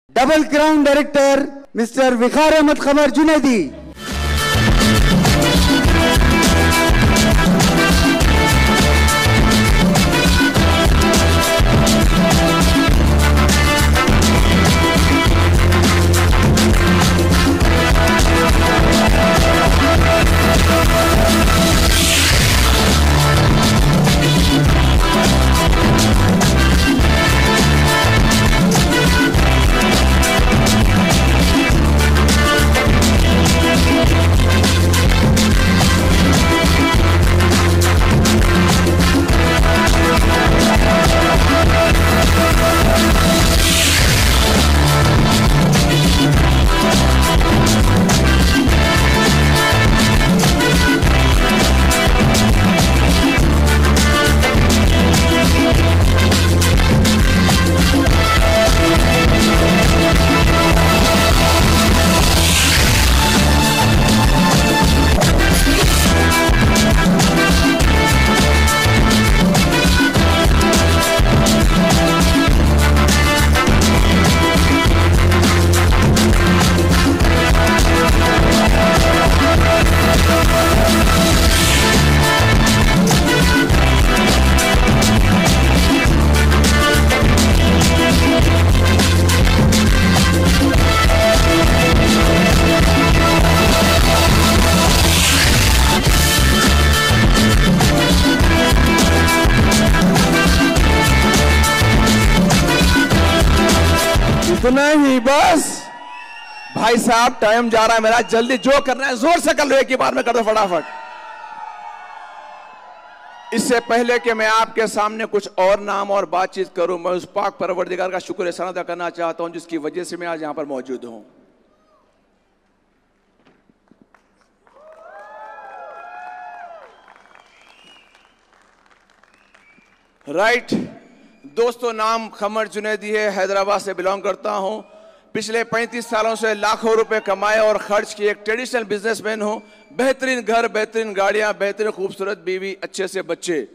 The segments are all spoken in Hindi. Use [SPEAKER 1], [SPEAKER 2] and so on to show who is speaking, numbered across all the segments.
[SPEAKER 1] डबल क्राउन डायरेक्टर मिस्टर विकार अहमद खबर जुनैदी।
[SPEAKER 2] इतना ही बस भाई साहब, टाइम जा रहा है मेरा, जल्दी जो करना है जोर से कर लो, एक ही बार में कर दो फटाफट। इससे पहले कि मैं आपके सामने कुछ और नाम और बातचीत करूं, मैं उस पाक परवरदिगार का शुक्र एहसान अदा करना चाहता हूं जिसकी वजह से मैं आज यहां पर मौजूद हूं। राइट दोस्तों, नाम खमर जुनैदी है, हैदराबाद से बिलोंग करता हूं। पिछले 35 सालों से लाखों रुपए कमाए और खर्च किए एक ट्रेडिशनल बिजनेसमैन हूं। बेहतरीन घर, बेहतरीन गाड़ियां, बेहतरीन खूबसूरत बीवी, अच्छे से बच्चे,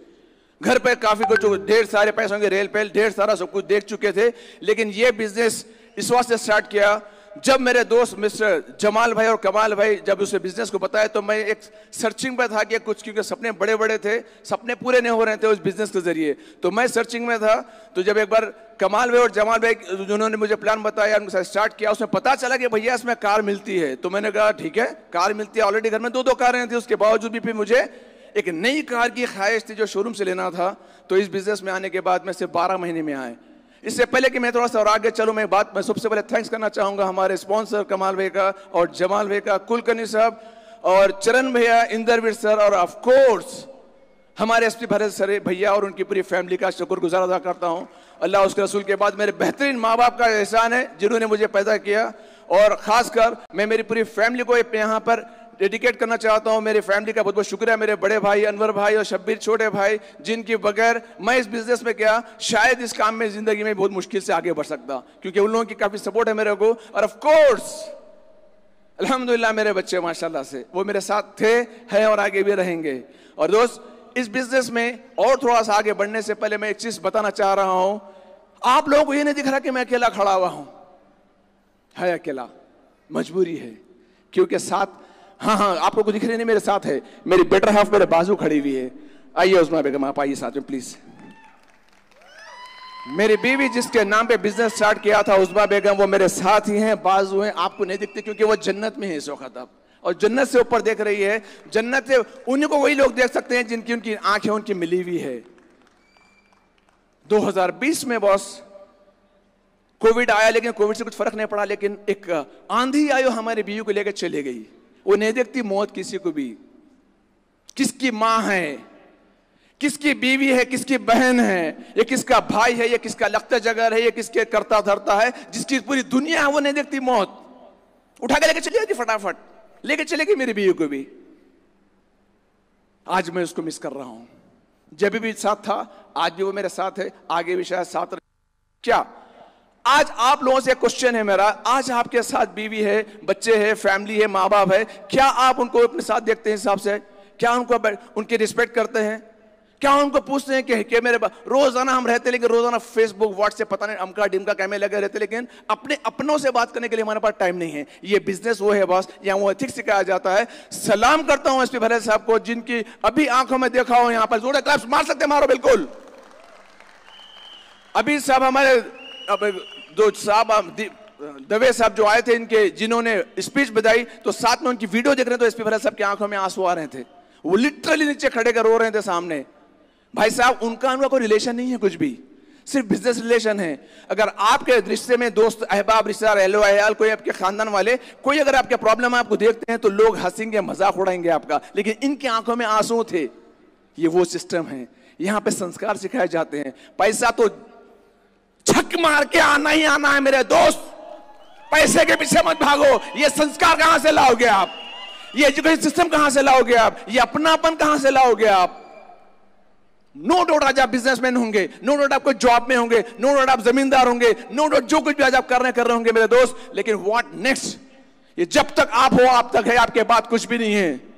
[SPEAKER 2] घर पे काफी कुछ, ढेर सारे पैसों के रेल पेल, ढेर सारा सब कुछ देख चुके थे। लेकिन ये बिजनेस इस वास्ते स्टार्ट किया जब मेरे दोस्त मिस्टर जमाल भाई और कमाल भाई जब उसे बिजनेस को बताया तो मैं एक सर्चिंग में था कि कुछ, क्योंकि सपने बड़े बड़े थे, सपने पूरे नहीं हो रहे थे उस बिजनेस के जरिए, तो मैं सर्चिंग में था। तो जब एक बार कमाल भाई और जमाल भाई जिन्होंने मुझे प्लान बताया, उनके साथ स्टार्ट किया, उसमें पता चला कि भैया इसमें कार मिलती है। तो मैंने कहा ठीक है, कार मिलती है, ऑलरेडी घर में दो कारें थी, उसके बावजूद भी फिर मुझे एक नई कार की ख्वाहिश थी जो शोरूम से लेना था। तो इस बिजनेस में आने के बाद में सिर्फ 12 महीने में आए। इससे पहले कि मैं थोड़ा सा और आगे चलूं, मैं सबसे पहले थैंक्स करना चाहूंगा हमारे स्पॉन्सर कमाल भाई का और जमाल भाई का, कुलकर्णी साहब और चरण भैया, इंदरवीर सर और ऑफ कोर्स हमारे एसपी भरत सर भैया और उनकी पूरी फैमिली का शुक्रगुजार अदा करता हूं। अल्लाह उसके रसूल के बाद मेरे बेहतरीन माँ बाप का एहसान है जिन्होंने मुझे पैदा किया, और खासकर मैं मेरी पूरी फैमिली को यहाँ पर डेडिकेट करना चाहता हूं। मेरी फैमिली का बहुत बहुत शुक्रिया, मेरे बड़े भाई अनवर भाई और शब्बीर छोटे भाई, जिनके बगैर मैं इस बिजनेस में क्या शायद इस काम में जिंदगी में बहुत मुश्किल से आगे बढ़ सकता, क्योंकि उन लोगों की काफी सपोर्ट है मेरे को। और ऑफ कोर्स अल्हम्दुलिल्लाह मेरे बच्चे माशाल्लाह से वो मेरे साथ थे, हैं और आगे भी रहेंगे। और दोस्त, इस बिजनेस में और थोड़ा सा आगे बढ़ने से पहले मैं एक चीज बताना चाह रहा हूं। आप लोगों को ये नहीं दिख रहा कि मैं अकेला खड़ा हुआ हूं, है अकेला, मजबूरी है, क्योंकि साथ हाँ आपको कुछ दिख रही नहीं, मेरे साथ है मेरी बेटर हाफ, मेरे बाजू खड़ी हुई है। आइए उस्मा बेगम, आप आइए साथ में प्लीज। मेरी बीवी जिसके नाम पे बिजनेस स्टार्ट किया था, उस्मा बेगम, वो मेरे साथ ही हैं, बाजू हैं, आपको नहीं दिखते क्योंकि वो जन्नत में है इस वक्त अब, और जन्नत से ऊपर देख रही है। जन्नत से उन्हीं को वही लोग देख सकते हैं जिनकी उनकी आंखें उनकी मिली हुई है। 2020 में बॉस कोविड आया, लेकिन कोविड से कुछ फर्क नहीं पड़ा, लेकिन एक आंधी आई हमारी बीवी को लेकर चले गई। वो नहीं देखती मौत किसी को भी, किसकी मां है, किसकी बीवी है, किसकी बहन है, ये किसका भाई है, ये किसका लख्ता जगर है, ये किसके करता धरता है, जिसकी पूरी दुनिया है, वो नहीं देखती मौत। उठा के लेके चली जाती, फटाफट लेके चलेगी मेरी बीवी को भी। आज मैं उसको मिस कर रहा हूं, जब भी साथ था, आज भी वो मेरे साथ है, आगे भी शायद साथ रहे। क्या आज आप लोगों से क्वेश्चन है मेरा, आज आपके साथ बीवी है, बच्चे हैं, फैमिली है, माँ बाप है, क्या आप उनको अपने साथ देखते हैं हिसाब से? क्या उनको उनकी रिस्पेक्ट करते हैं? क्या उनको पूछते हैं कि मेरे रोजाना हम रहते, लेकिन रोजाना फेसबुक व्हाट्सएप पता नहीं अमका डिमका कैमरे लगे रहते, लेकिन अपने अपनों से बात करने के लिए हमारे पास टाइम नहीं है। ये बिजनेस वो है बॉस, या वो एथिक्स सिखाया जाता है। सलाम करता हूं एसपी भरत साहब को, जिनकी अभी आंखों में देखा हूं, यहां पर जोड़े क्लैप्स मार सकते, मारो बिल्कुल। अभी साहब हमारे दो साहब दवे साहब जो आए थे, इनके जिन्होंने स्पीच बजाई, तो साथ में उनकी वीडियो देख रहे थे, तो एसपी भरत साहब की आंखों में आंसू आ रहे थे। वो लिटरली नीचे खड़े कर रो रहे थे सामने। भाई साहब उनका कोई रिलेशन नहीं है, कुछ भी, सिर्फ बिजनेस रिलेशन है। अगर आपके रिश्ते में दोस्त अहबाब रिश्तेदार एहलो अयाल कोई आपके खानदान वाले कोई अगर आपके प्रॉब्लम आपको देखते हैं तो लोग हंसेंगे, मजाक उड़ाएंगे आपका, लेकिन इनकी आंखों में आंसू थे। ये वो सिस्टम है, यहां पे संस्कार सिखाए जाते हैं। पैसा तो छक मार के आना ही आना है मेरे दोस्त, पैसे के पीछे मत भागो। ये संस्कार कहां से लाओगे आप? ये एजुकेशन सिस्टम कहां से लाओगे आप? ये अपनापन कहां से लाओगे आप? नो डाउट आज आप बिजनेसमैन होंगे, नो डाउट आप कोई जॉब में होंगे, नो डाउट आप जमींदार होंगे, नो डाउट जो कुछ भी आज आप कर रहे होंगे मेरे दोस्त, लेकिन व्हाट नेक्स्ट? ये जब तक आप हो आप तक है, आपके बाद कुछ भी नहीं है।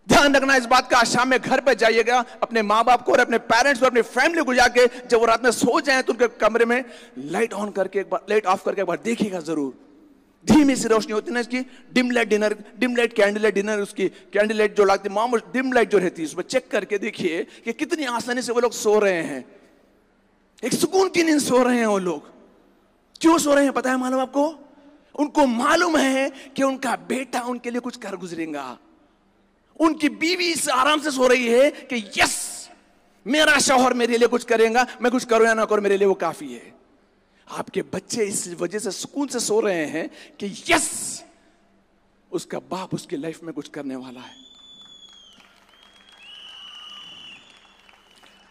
[SPEAKER 2] ध्यान रखना इस बात का। शाम में घर पे जाइएगा, अपने माँ बाप को और अपने पेरेंट्स को, अपनी फैमिली को जाके जब वो रात में सो जाए तो उनके कमरे में लाइट ऑन करके एक बार, लाइट ऑफ करके एक बार देखिएगा जरूर। धीमी सी रोशनी होती है ना इसकी, dim light dinner, dim light candle light dinner, उसकी कैंडल लाइट जो लगती है मामूल डिम लाइट जो रहती है, उसमें चेक करके देखिए कि कितनी आसानी से वो लोग सो रहे हैं, एक सुकून की नींद सो रहे हैं वो लोग। क्यों सो रहे हैं पता है मालूम आपको? उनको मालूम है कि उनका बेटा उनके लिए कुछ कर गुजरेगा। उनकी बीवी इस आराम से सो रही है कि यस मेरा शौहर मेरे लिए कुछ करेगा, मैं कुछ करूं या ना करूं मेरे लिए वो काफी है। आपके बच्चे इस वजह से सुकून से सो रहे हैं कि यस उसका बाप उसकी लाइफ में कुछ करने वाला है।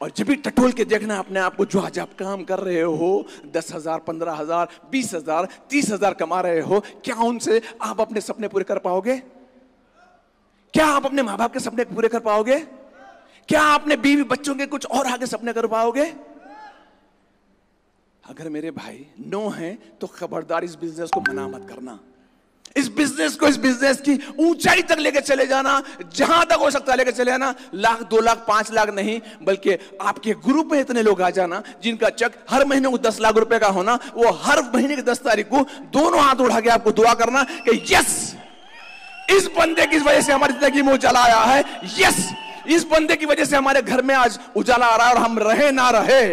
[SPEAKER 2] और जब भी टटोल के देखना अपने आप को, जो आज आप काम कर रहे हो 10,000 15,000 20,000 30,000 कमा रहे हो, क्या उनसे आप अपने सपने पूरे कर पाओगे? क्या आप अपने माँ बाप के सपने पूरे कर पाओगे? क्या अपने बीवी बच्चों के कुछ और आगे सपने कर पाओगे? अगर मेरे भाई नो है तो खबरदार इस बिजनेस को मना मत करना। इस बिजनेस की ऊंचाई तक लेके चले जाना, जहां तक हो सकता है लेके चले जाना। 1 लाख 2 लाख 5 लाख नहीं, बल्कि आपके ग्रुप में इतने लोग आ जाना जिनका चेक हर महीने को 10 लाख रुपए का होना, वो हर महीने की 10 तारीख को दोनों हाथ उठा के आपको दुआ करना कि यस इस बंदे की वजह से हमारी जिंदगी में उजाला आया है, यस इस बंदे की वजह से हमारे घर में आज उजाला आ रहा है, और हम रहे ना रहे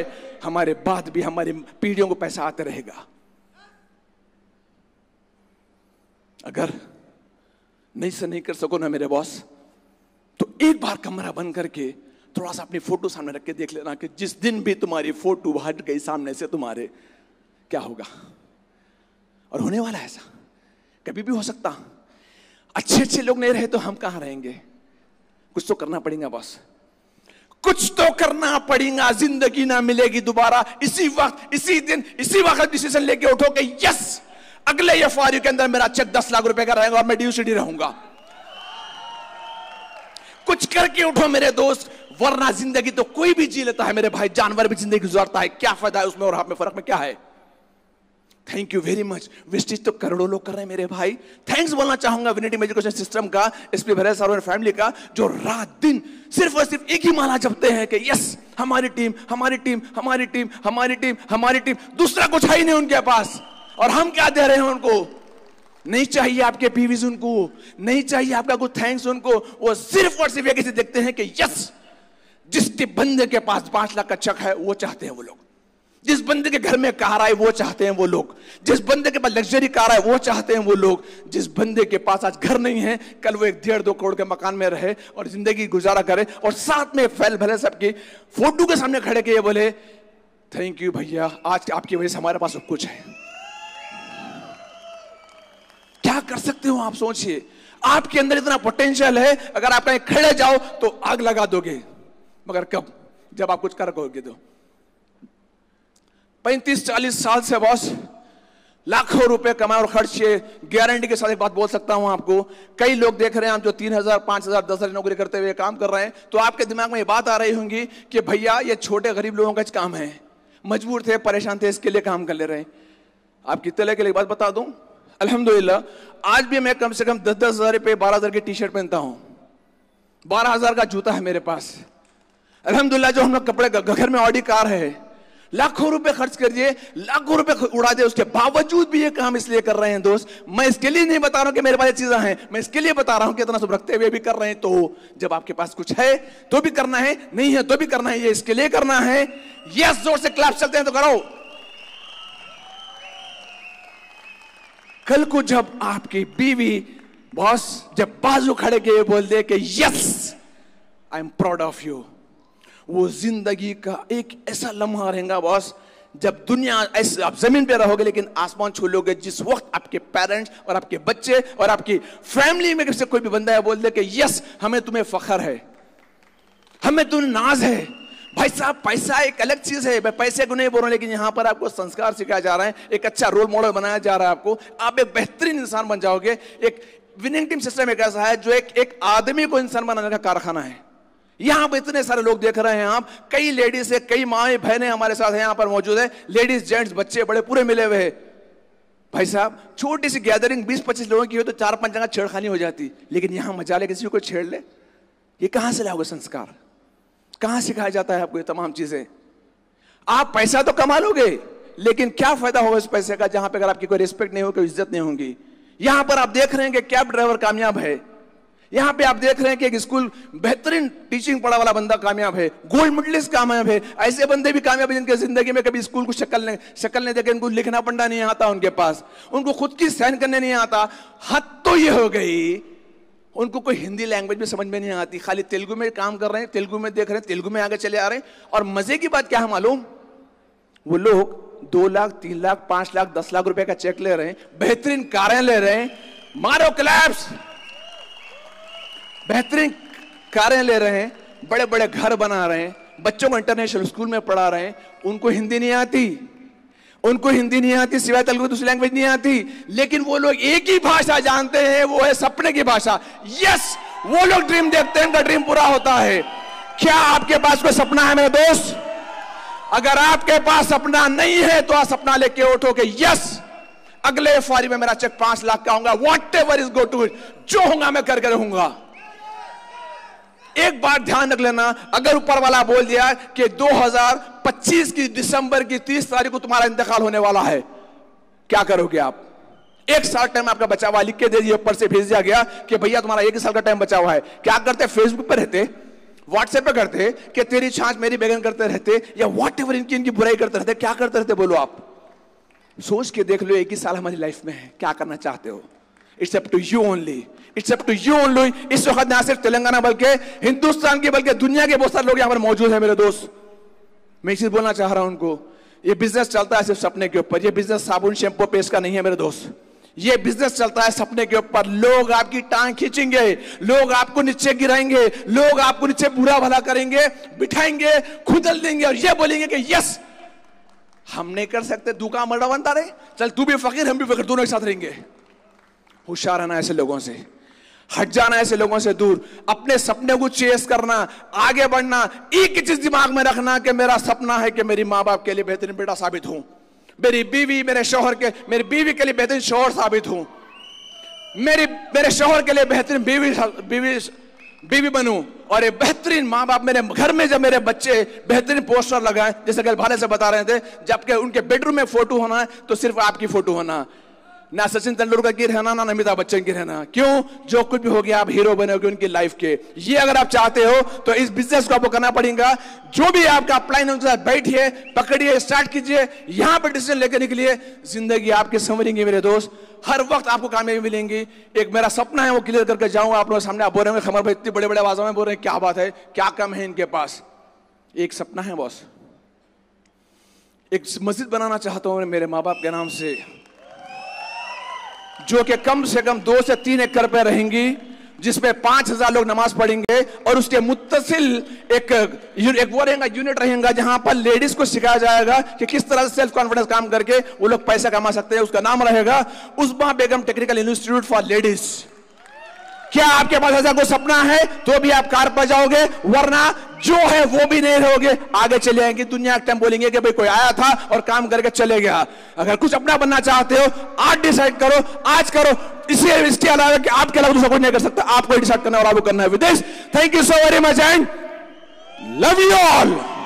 [SPEAKER 2] हमारे बाद भी हमारी पीढ़ियों को पैसा आते रहेगा। अगर नहीं से नहीं कर सको ना मेरे बॉस, तो एक बार कमरा बंद करके थोड़ा सा अपनी फोटो सामने रख के देख लेना कि जिस दिन भी तुम्हारी फोटो हट गई सामने से तुम्हारे, क्या होगा। और होने वाला है ऐसा, कभी भी हो सकता। अच्छे अच्छे लोग नहीं रहे तो हम कहां रहेंगे? कुछ तो करना पड़ेगा बॉस, कुछ तो करना पड़ेगा। जिंदगी ना मिलेगी दोबारा। इसी वक्त इसी दिन इसी वक्त डिसीजन लेके उठो कि यस अगले एफआरयू के अंदर मेरा चेक 10 लाख रुपए का रहेगा और मैं ड्यूसिटी रहूंगा। कुछ करके उठो मेरे दोस्त, वरना जिंदगी तो कोई भी जी लेता है मेरे भाई, जानवर भी जिंदगी गुजारता है, क्या फायदा है उसमें और आप में फर्क में क्या है? Thank you very much. विस्टिज तो करोड़ों लोग कर रहे हैं मेरे भाई। थैंक्स बोलना चाहूंगा विनिटी एजुकेशन सिस्टम का, एसपी भरत साहब और फैमिली का, जो रात दिन सिर्फ और सिर्फ एक ही माला जपते हैं कि यस हमारी टीम हमारी टीम हमारी टीम हमारी टीम हमारी टीम। दूसरा कुछ है ही नहीं उनके पास। और हम क्या दे रहे हैं उनको? नहीं चाहिए आपके पीवीज उनको, नहीं चाहिए आपका कुछ थैंक्स उनको। वो सिर्फ और सिर्फ एक ही देखते हैं कि यस जिसके बंदे के पास 5 लाख का चेक है वो चाहते हैं वो लोग, जिस बंदे के घर में कार आए वो चाहते हैं वो लोग, जिस बंदे के पास लग्जरी कार है वो चाहते हैं वो लोग, जिस बंदे के पास आज घर नहीं है कल वो 1.5-2 करोड़ के मकान में रहे और जिंदगी गुजारा करे, और साथ में फैल भले सबकी फोटो के सामने खड़े के ये बोले थैंक यू भैया आज आपकी वजह से हमारे पास सब कुछ है। क्या कर सकते हो आप? सोचिए, आपके अंदर इतना पोटेंशियल है, अगर आप कहीं खड़े जाओ तो आग लगा दोगे, मगर कब? जब आप कुछ कर पाओगे तो। 35-40 साल से बॉस लाखों रुपए कमाए और खर्च किए। गारंटी के साथ एक बात बोल सकता हूं आपको, कई लोग देख रहे हैं आप जो 3,000 5,000 10,000 नौकरी करते हुए काम कर रहे हैं, तो आपके दिमाग में ये बात आ रही होंगी कि भैया ये छोटे गरीब लोगों का काम है, मजबूर थे परेशान थे इसके लिए काम कर ले रहे हैं। आपकी तले के लिए बात बता दूं, अल्हम्दुलिल्लाह आज भी मैं कम से कम 10,000 रुपए 12,000 की टी शर्ट पहनता हूं, 12,000 का जूता है मेरे पास, अल्हम्दुलिल्लाह जो हम लोग कपड़े घर में ऑडी कार है, लाखों रुपए खर्च करिए, लाखों रुपए उड़ा दे, उसके बावजूद भी ये काम इसलिए कर रहे हैं दोस्त, मैं इसके लिए नहीं बता रहा हूं कि मेरे पास चीजें हैं, मैं इसके लिए बता रहा हूं कि इतना सब रखते हुए भी कर रहे हैं। तो जब आपके पास कुछ है तो भी करना है, नहीं है तो भी करना है, ये इसके लिए करना है। यस, जोर से क्लैप सकते हैं तो करो। कल को जब आपकी बीवी बॉस जब बाजू खड़े के बोल दे कि yes I am proud of you, वो जिंदगी का एक ऐसा लम्हा रहेगा बॉस, जब दुनिया ऐसे आप जमीन पे रहोगे लेकिन आसमान छू लोगे, जिस वक्त आपके पेरेंट्स और आपके बच्चे और आपकी फैमिली में से कोई भी बंदा है बोल दे कि यस हमें तुम्हें फख्र है, हमें तुम्हें नाज है। भाई साहब, पैसा एक अलग चीज है, मैं पैसे को नहीं बोल रहा हूं, लेकिन यहां पर आपको संस्कार सिखाया जा रहा है, एक अच्छा रोल मॉडल बनाया जा रहा है आपको, आप एक बेहतरीन इंसान बन जाओगे। एक विनिंग टीम सिस्टम एक ऐसा है जो एक आदमी को इंसान बनाने का कारखाना है। यहां पर इतने सारे लोग देख रहे हैं आप, कई लेडीज है, कई माएँ बहनें हमारे साथ यहां पर मौजूद है, लेडीज जेंट्स बच्चे बड़े पूरे मिले हुए हैं। भाई साहब, छोटी सी गैदरिंग 20-25 लोगों की हो तो 4-5 जगह छेड़खानी हो जाती, लेकिन यहां मजा ले किसी को छेड़ ले, ये कहां से लाओगे संस्कार? कहां सिखाया जाता है आपको ये तमाम चीजें? आप पैसा तो कमा लोगे, लेकिन क्या फायदा होगा इस पैसे का जहां पे अगर आपकी कोई रिस्पेक्ट नहीं होगी, कोई इज्जत नहीं होगी। यहां पर आप देख रहे हैं कि कैब ड्राइवर कामयाब है, यहां पे आप देख रहे हैं कि एक स्कूल बेहतरीन टीचिंग पढ़ा वाला बंदा कामयाब है, गोल्ड मेडलिस्ट कामयाब है। ऐसे बंदे भी कामयाब है जिनके जिंदगी में कभी स्कूल को शक्ल नहीं देखे, उनको लिखना पढ़ना नहीं आता, उनके पास उनको खुद की साइन करने नहीं आता। हद तो ये हो गई, उनको कोई हिंदी लैंग्वेज भी समझ में नहीं आती, खाली तेलुगु में काम कर रहे हैं, तेलुगु में देख रहे हैं, तेलुगु में आगे चले आ रहे हैं। और मजे की बात क्या है मालूम, वो लोग 2 लाख 3 लाख 5 लाख 10 लाख रुपए का चेक ले रहे हैं, बेहतरीन कारें ले रहे हैं, मारो क्लैप्स, बेहतरीन कारें ले रहे हैं, बड़े बड़े घर बना रहे हैं, बच्चों को इंटरनेशनल स्कूल में पढ़ा रहे हैं। उनको हिंदी नहीं आती, उनको हिंदी नहीं आती, सिवाय तेलुगु दूसरी लैंग्वेज नहीं आती, लेकिन वो लोग एक ही भाषा जानते हैं, वो है सपने की भाषा। यस, वो लोग ड्रीम देखते हैं, उनका ड्रीम पूरा होता है। क्या आपके पास कोई सपना है मेरे दोस्त? अगर आपके पास सपना नहीं है तो आप सपना लेके उठो कि यस अगले फरवरी में मेरा चेक 5 लाख का होगा, whatever is go to it, जो होगा मैं करके रहूंगा। एक बात ध्यान रख लेना, अगर ऊपर वाला बोल दिया कि 2025 की दिसंबर की 30 तारीख को तुम्हारा इंतकाल होने वाला है, क्या करोगे आप? 1 साल टाइम आपका बचा हुआ, लिख के दे दिया, ऊपर से भेज दिया गया कि भैया तुम्हारा 1 साल का टाइम बचा हुआ है। क्या करते? फेसबुक पर रहते, व्हाट्सएप पे करते कि तेरी छाछ मेरी बैगन करते रहते, या वॉट एवर इनकी बुराई करते रहते। क्या करते रहते बोलो आप? सोच के देख लो, 1 ही साल हमारी लाइफ में है, क्या करना चाहते हो? It's up to you only, it's up to you only. इस वक्त ना सिर्फ तेलंगाना बल्कि हिंदुस्तान की बल्कि दुनिया के बहुत सारे लोग यहां पर मौजूद हैं मेरे दोस्त। मैं एक चीज बोलना चाह रहा हूं उनको, ये बिजनेस चलता है सिर्फ सपने के ऊपर, ये बिजनेस साबुन शैंपू पेस्ट का नहीं है मेरे दोस्त, ये बिजनेस चलता है सपने के ऊपर। लोग आपकी टांग खींचेंगे, लोग आपको नीचे गिराएंगे, लोग आपको नीचे बुरा भला करेंगे, बिठाएंगे, खुदल देंगे और ये बोलेंगे कि यस हम नहीं कर सकते, तू का मर्डा बनता रहे, चल तू भी फकीर हम भी फकीर, दोनों एक साथ रहेंगे। होशियार रहना ऐसे लोगों से, हट जाना ऐसे लोगों से दूर, अपने सपने को चेस करना, आगे बढ़ना। एक ही चीज दिमाग में रखना कि मेरा सपना है कि मेरी माँ बाप के लिए बेहतरीन बेटा साबित हूं, मेरी बीवी मेरी बीवी के लिए बेहतरीन शौहर साबित हूं, मेरे शौहर के लिए बेहतरीन बीवी बनूं, और ये बेहतरीन माँ बाप मेरे घर में जब मेरे बच्चे बेहतरीन पोस्टर लगाएं, जैसे कल भाले से बता रहे थे, जबकि उनके बेडरूम में फोटो होना है तो सिर्फ आपकी फोटो होना, ना सचिन तेंदुलकर की रहना, ना अमिताभ बच्चन की रहना। क्यों? जो कुछ भी हो गया आप हीरो बनोगे उनकी लाइफ के। ये अगर आप चाहते हो तो इस बिजनेस को आपको करना पड़ेगा। जो भी आपका प्लान उनके साथ बैठिए, पकड़िए, स्टार्ट कीजिए, यहां पर डिसीजन लेकर निकलिए, जिंदगी आपकी संवरेंगी मेरे दोस्त, हर वक्त आपको कामयाबी मिलेंगी। एक मेरा सपना है वो क्लियर करके जाऊं आप लोगों के सामने। आप बोल रहे होंगे खमर भाई इतनी बड़े बड़े आवाजों में बोल रहे हैं, क्या बात है, क्या कम है इनके पास? एक सपना है बॉस, एक मस्जिद बनाना चाहता हूं मेरे माँ बाप के नाम से, जो कि कम से कम 2 से 3 एकड़ पे रहेंगी, जिसमें 5000 लोग नमाज पढ़ेंगे, और उसके मुत्तसिल एक वो रहेगा, यूनिट रहेगा, जहां पर लेडीज को सिखाया जाएगा कि किस तरह से सेल्फ कॉन्फिडेंस काम करके वो लोग पैसा कमा सकते हैं। उसका नाम रहेगा उस्मा बेगम टेक्निकल इंस्टीट्यूट फॉर लेडीज। क्या आपके पास ऐसा कोई सपना है तो भी आप कार पर जाओगे, वरना जो है वो भी नहीं रहोगे, आगे चले आएंगे। दुनिया एक टाइम बोलेंगे कि भाई कोई आया था और काम करके चले गया। अगर कुछ अपना बनना चाहते हो, आज डिसाइड करो, आज करो, इसके अलावा कि आपके अलावा दूसरा कोई नहीं कर सकता, आपको डिसाइड करना और आपको करना है। With this, thank you so very much and Love you all.